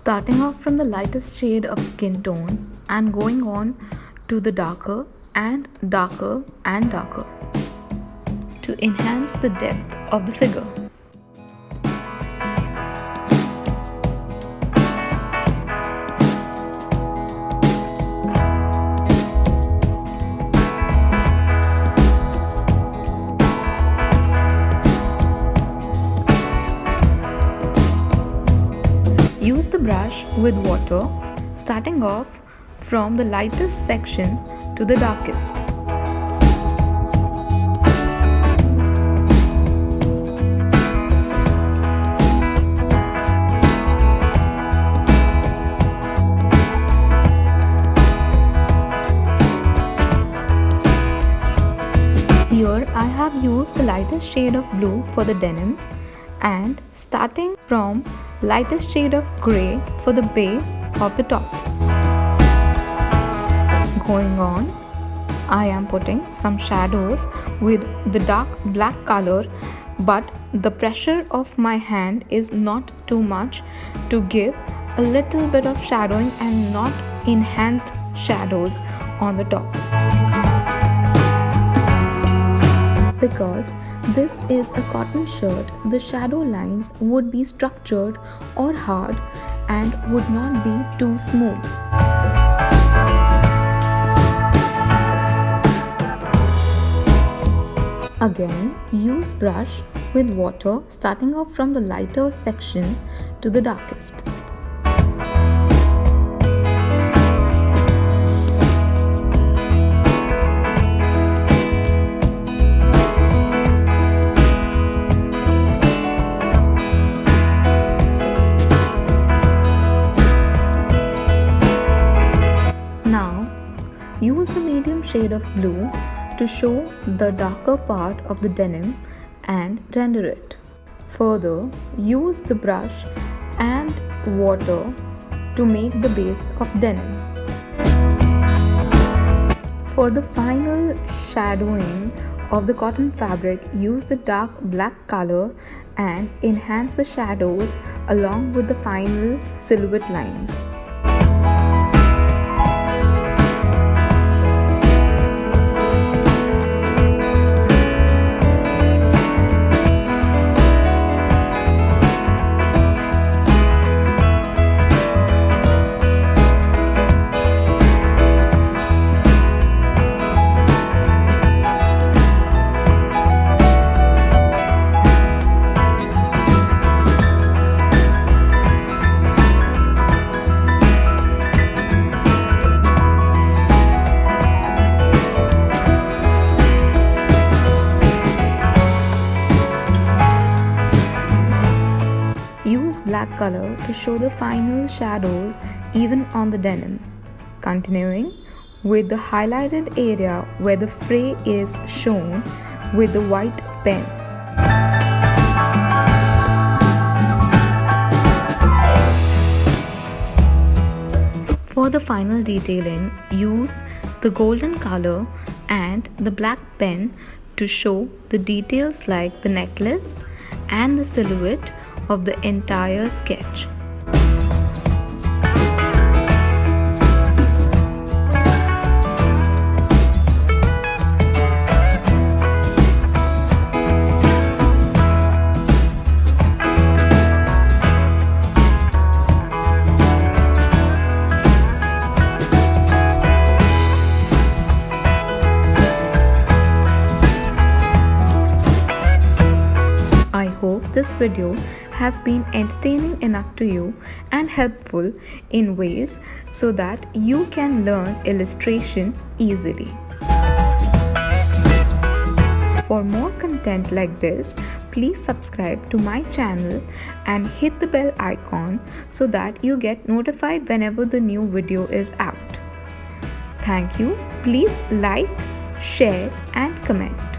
Starting off from the lightest shade of skin tone and going on to the darker and darker and darker to enhance the depth of the figure. Use the brush with water, starting off from the lightest section to the darkest. Here I have used the lightest shade of blue for the denim and starting from lightest shade of grey for the base of the top. Going on, I am putting some shadows with the dark black color, but the pressure of my hand is not too much to give a little bit of shadowing and not enhanced shadows on the top. Because this is a cotton shirt, the shadow lines would be structured or hard and would not be too smooth. Again, use brush with water starting off from the lighter section to the darkest. Use the medium shade of blue to show the darker part of the denim and render it. Further, use the brush and water to make the base of denim. For the final shadowing of the cotton fabric, use the dark black color and enhance the shadows along with the final silhouette lines. Use black color to show the final shadows even on the denim. Continuing with the highlighted area where the fray is shown with the white pen. For the final detailing, use the golden color and the black pen to show the details like the necklace and the silhouette of the entire sketch. I hope this video has been entertaining enough to you and helpful in ways so that you can learn illustration easily. For more content like this, please subscribe to my channel and hit the bell icon so that you get notified whenever the new video is out. Thank you. Please like, share and comment.